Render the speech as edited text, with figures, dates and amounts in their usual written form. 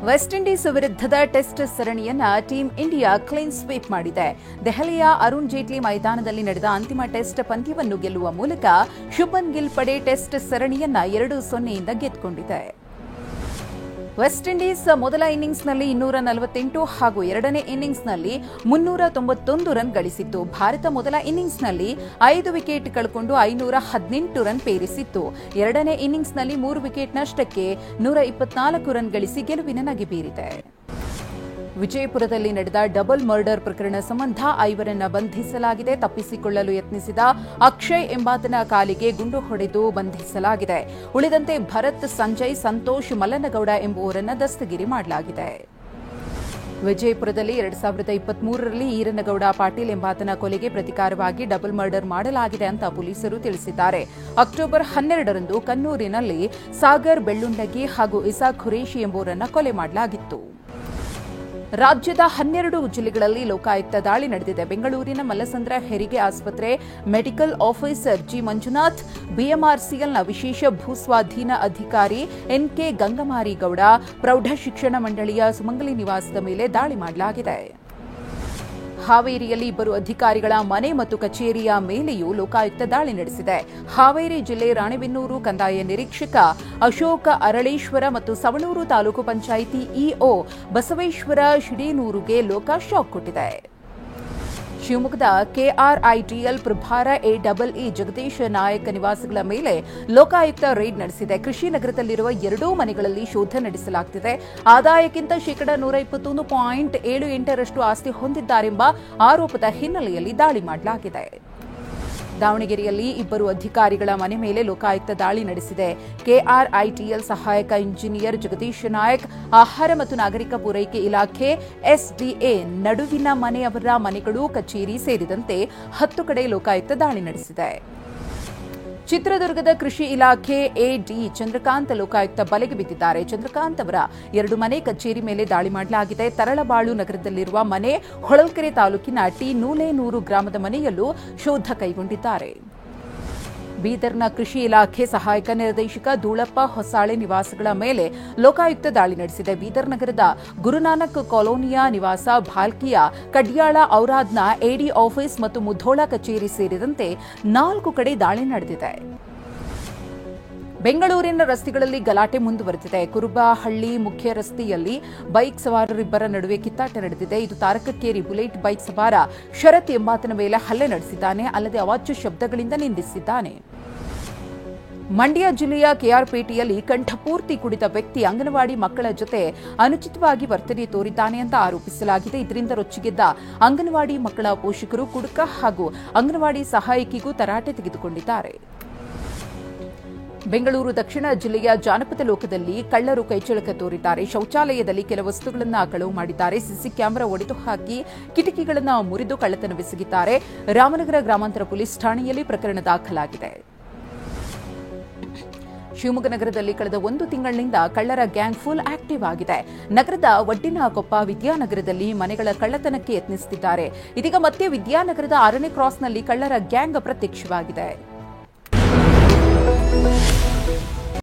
West Indies ವಿರುದ್ಧದ test ಸರಣಿಯನ್ನ team India clean sweep ಮಾಡಿದೆ. ದೆಹಲಿಯ ಅರುಣ್ ಜೇಟ್ಲಿ ಮೈದಾನದಲ್ಲಿ ನಡೆದ ಅಂತಿಮ ಟೆಸ್ಟ್ ಪಂದ್ಯವನ್ನು ಗೆಲ್ಲುವ ಮೂಲಕ ಶುಭ್ಮನ್ ಗಿಲ್ ಪಡೆ ಟೆಸ್ಟ್ ಸರಣಿಯನ್ನ 2-0 ಗೆದ್ದುಕೊಂಡಿದೆ. ವೆಸ್ಟ್ ಇಂಡೀಸ್ ಮೊದಲ ಇನ್ನಿಂಗ್ಸ್ನಲ್ಲಿ 248 ಹಾಗೂ ಎರಡನೇ ಇನ್ನಿಂಗ್ಸ್ನಲ್ಲಿ 391 ರನ್ ಗಳಿಸಿತ್ತು. ಭಾರತ ಮೊದಲ ಇನ್ನಿಂಗ್ಸ್ನಲ್ಲಿ 5 ವಿಕೆಟ್ ಕಳ್ಕೊಂಡು 518 ರನ್ ಪೇರಿಸಿತ್ತು. ಎರಡನೇ ಇನ್ನಿಂಗ್ಸ್ನಲ್ಲಿ 3 ವಿಕೆಟ್ ನಷ್ಟಕ್ಕೆ 124 ರನ್ ಗಳಿಸಿ ಗೆಲುವಿನ ನಗೆ ಬೀರಿದೆ. ವಿಜಯಪುರದಲ್ಲಿ ನಡೆದ ಡಬಲ್ ಮರ್ಡರ್ ಪ್ರಕರಣ ಸಂಬಂಧ 5ರನ್ನ ಬಂಧಿಸಲಾಗಿದೆ. ತಪ್ಪಿಸಿಕೊಳ್ಳಲು ಯತ್ನಿಸಿದ ಅಕ್ಷಯ್ ಎಂಬಾತನ ಕಾಲಿಗೆ ಗುಂಡು ಹೊಡೆದು ಬಂಧಿಸಲಾಗಿದೆ. ಉಳಿದಂತೆ ಭರತ್, ಸಂಜಯ್, ಸಂತೋಷ್, ಮಲ್ಲನಗೌಡ ಎಂಬುವರನ್ನ ದಸ್ತಗಿರಿ ಮಾಡಲಾಗಿದೆ. ವಿಜಯಪುರದಲ್ಲಿ 2023ರಲ್ಲಿ ಈರನಗೌಡ ಪಾಟೀಲ್ ಎಂಬಾತನ ಕೊಲೆಗೆ ಪ್ರತಿಕಾರವಾಗಿ ಡಬಲ್ ಮರ್ಡರ್ ಮಾಡಲಾಗಿದೆ ಅಂತ ಪೊಲೀಸರು ತಿಳಿಸಿದ್ದಾರೆ. ಅಕ್ಟೋಬರ್ 12ರಂದು ಕನ್ನೂರಿನಲ್ಲಿ ಸಾಗರ್ ಬೆಳ್ಳುಂಡಗಿ ಹಾಗೂ ಇಸಾಕ್ ಖುರೇಶಿ ಎಂಬುವರನ್ನ ಕೊಲೆ ಮಾಡಲಾಗಿತ್ತು. ರಾಜ್ಯದ 12 ಜಿಲ್ಲೆಗಳಲ್ಲಿ ಲೋಕಾಯುಕ್ತ ದಾಳಿ ನಡೆದಿದೆ. ಬೆಂಗಳೂರಿನ ಮಲ್ಲಸಂದ್ರ ಹೆರಿಗೆ ಆಸ್ಪತ್ರೆ ಮೆಡಿಕಲ್ ಆಫೀಸರ್ ಜಿ ಮಂಜುನಾಥ್, ಬಿಎಂಆರ್ಸಿಎಲ್ನ ವಿಶೇಷ ಭೂಸ್ವಾಧೀನ ಅಧಿಕಾರಿ ಎನ್ಕೆ ಗಂಗಮಾರಿಗೌಡ, ಪ್ರೌಢಶಿಕ್ಷಣ ಮಂಡಳಿಯ ಸುಮಂಗಲಿ ನಿವಾಸದ ಮೇಲೆ ದಾಳಿ ಮಾಡಲಾಗಿದೆ. ಹಾವೇರಿಯಲ್ಲಿ 2 ಅಧಿಕಾರಿಗಳ ಮನೆ ಮತ್ತು ಕಚೇರಿಯ ಮೇಲೆಯೂ ಲೋಕಾಯುಕ್ತ ದಾಳಿ ನಡೆಸಿದೆ. ಹಾವೇರಿ ಜಿಲ್ಲೆ ರಾಣೆಬೆನ್ನೂರು ಕಂದಾಯ ನಿರೀಕ್ಷಕ ಅಶೋಕ ಅರಳೇಶ್ವರ ಮತ್ತು ಸವಣೂರು ತಾಲೂಕು ಪಂಚಾಯಿತಿ ಇಒ ಬಸವೇಶ್ವರ ಶಿಡೇನೂರುಗೆ ಲೋಕ ಶಾಕ್ ಕೊಟ್ಟಿದೆ. ಶಿವಮೊಗ್ಗದ ಕೆಆರ್ಐಟಿಎಲ್ ಪ್ರಭಾರ ಎಇಇ ಜಗದೀಶ್ ನಾಯಕ್ ನಿವಾಸಗಳ ಮೇಲೆ ಲೋಕಾಯುಕ್ತ ರೇಡ್ ನಡೆಸಿದೆ. ಕೃಷಿ ನಗರದಲ್ಲಿರುವ 2 ಮನೆಗಳಲ್ಲಿ ಶೋಧ ನಡೆಸಲಾಗುತ್ತಿದೆ. ಆದಾಯಕ್ಕಿಂತ ಶೇಕಡಾ 121.78ರಷ್ಟು ಆಸ್ತಿ ಹೊಂದಿದ್ದಾರೆಂಬ ಆರೋಪದ ಹಿನ್ನೆಲೆಯಲ್ಲಿ ದಾಳಿ ಮಾಡಲಾಗಿದೆ. ದಾವಣಗೆರೆಯಲ್ಲಿ 2 ಅಧಿಕಾರಿಗಳ ಮನೆ ಮೇಲೆ ಲೋಕಾಯುಕ್ತ ದಾಳಿ ನಡೆಸಿದೆ. ಕೆಆರ್ಐಟಿಎಲ್ ಸಹಾಯಕ ಇಂಜಿನಿಯರ್ ಜಗದೀಶ್ ನಾಯಕ್, ಆಹಾರ ಮತ್ತು ನಾಗರಿಕ ಪೂರೈಕೆ ಇಲಾಖೆ ಎಸ್ಡಿಎ ನಡುವಿನ ಮನೆಯವರ ಮನೆಗಳು, ಕಚೇರಿ ಸೇರಿದಂತೆ 10 ಕಡೆ ಲೋಕಾಯುಕ್ತ ದಾಳಿ ನಡೆಸಿದೆ. ಚಿತ್ರದುರ್ಗದ ಕೃಷಿ ಇಲಾಖೆ ಎಡಿ ಚಂದ್ರಕಾಂತ್ ಲೋಕಾಯುಕ್ತ ಬಲೆಗೆ ಬಿದ್ದಿದ್ದಾರೆ. ಚಂದ್ರಕಾಂತ್ ಅವರ 2 ಮನೆ, ಕಚೇರಿ ಮೇಲೆ ದಾಳಿ ಮಾಡಲಾಗಿದೆ. ತರಳಬಾಳು ನಗರದಲ್ಲಿರುವ ಮನೆ, ಹೊಳಲ್ಕೆರೆ ತಾಲೂಕಿನ ಟಿ ನೂಲೇನೂರು ಗ್ರಾಮದ ಮನೆಯಲ್ಲೂ ಶೋಧ ಕೈಗೊಂಡಿದ್ದಾರೆ. ಬೀದರ್ನ ಕೃಷಿ ಇಲಾಖೆ ಸಹಾಯಕ ನಿರ್ದೇಶಕ ಧೂಳಪ್ಪ ಹೊಸಾಳೆ ನಿವಾಸಗಳ ಮೇಲೆ ಲೋಕಾಯುಕ್ತ ದಾಳಿ ನಡೆಸಿದೆ. ಬೀದರ್ ನಗರದ ಗುರುನಾನಕ್ ಕಾಲೋನಿಯ ನಿವಾಸ, ಭಾಲ್ಕಿಯ ಕಡ್ಯಾಳ ಔರಾದ್ನ ಎಡಿ ಆಫೀಸ್ ಮತ್ತು ಮುಧೋಳ ಕಚೇರಿ ಸೇರಿದಂತೆ 4 ಕಡೆ ದಾಳಿ ನಡೆದಿದೆ. ಬೆಂಗಳೂರಿನ ರಸ್ತೆಗಳಲ್ಲಿ ಗಲಾಟೆ ಮುಂದುವರೆದಿದೆ. ಕುರುಬಹಳ್ಳಿ ಮುಖ್ಯ ರಸ್ತೆಯಲ್ಲಿ ಬೈಕ್ ಸವಾರರಿಬ್ಬರ ನಡುವೆ ಕಿತ್ತಾಟ ನಡೆದಿದೆ. ಇದು ತಾರಕಕ್ಕೇರಿ ಬುಲೆಟ್ ಬೈಕ್ ಸವಾರ ಶರತ್ ಎಂಬಾತನ ಮೇಲೆ ಹಲ್ಲೆ ನಡೆಸಿದ್ದಾನೆ. ಅಲ್ಲದೆ ಅವಾಚ್ಯ ಶಬ್ದಗಳಿಂದ ನಿಂದಿಸಿದ್ದಾನೆ. ಮಂಡ್ಯ ಜಿಲ್ಲೆಯ ಕೆಆರ್ಪೇಟೆಯಲ್ಲಿ ಕಂಠಪೂರ್ತಿ ಕುಡಿದ ವ್ಯಕ್ತಿ ಅಂಗನವಾಡಿ ಮಕ್ಕಳ ಜೊತೆ ಅನುಚಿತವಾಗಿ ವರ್ತನೆ ತೋರಿದ್ದಾನೆ ಅಂತ ಆರೋಪಿಸಲಾಗಿದೆ. ಇದರಿಂದ ರೊಚ್ಚಿಗೆದ್ದ ಅಂಗನವಾಡಿ ಮಕ್ಕಳ ಪೋಷಕರು ಕುಡುಕ ಹಾಗೂ ಅಂಗನವಾಡಿ ಸಹಾಯಕಿಗೂ ತರಾಟೆ ತೆಗೆದುಕೊಂಡಿದ್ದಾರೆ. ಬೆಂಗಳೂರು ದಕ್ಷಿಣ ಜಿಲ್ಲೆಯ ಜಾನಪದ ಲೋಕದಲ್ಲಿ ಕಳ್ಳರು ಕೈಚಳಕ ತೋರಿದ್ದಾರೆ. ಶೌಚಾಲಯದಲ್ಲಿ ಕೆಲ ವಸ್ತುಗಳನ್ನು ಕಳವು ಮಾಡಿದ್ದಾರೆ. ಸಿಸಿ ಕ್ಯಾಮೆರಾ ಒಡೆದು ಹಾಕಿ ಕಿಟಕಿಗಳನ್ನು ಮುರಿದು ಕಳ್ಳತನವೆಸಗಿದ್ದಾರೆ. ರಾಮನಗರ ಗ್ರಾಮಾಂತರ ಪೊಲೀಸ್ ಠಾಣೆಯಲ್ಲಿ ಪ್ರಕರಣ ದಾಖಲಾಗಿದೆ. ಶಿವಮೊಗ್ಗ ನಗರದಲ್ಲಿ ಕಳೆದ 1 ತಿಂಗಳಿನಿಂದ ಕಳ್ಳರ ಗ್ಯಾಂಗ್ ಫುಲ್ ಆಕ್ಟಿವ್ ಆಗಿದೆ. ನಗರದ ವಡ್ಡಿನಕೊಪ್ಪ ವಿದ್ಯಾನಗರದಲ್ಲಿ ಮನೆಗಳ ಕಳ್ಳತನಕ್ಕೆ ಯತ್ನಿಸುತ್ತಿದ್ದಾರೆ. ಇದೀಗ ಮತ್ತೆ ವಿದ್ಯಾನಗರದ 6ನೇ ಕ್ರಾಸ್ನಲ್ಲಿ ಕಳ್ಳರ ಗ್ಯಾಂಗ್ ಪ್ರತ್ಯಕ್ಷವಾಗಿದೆ.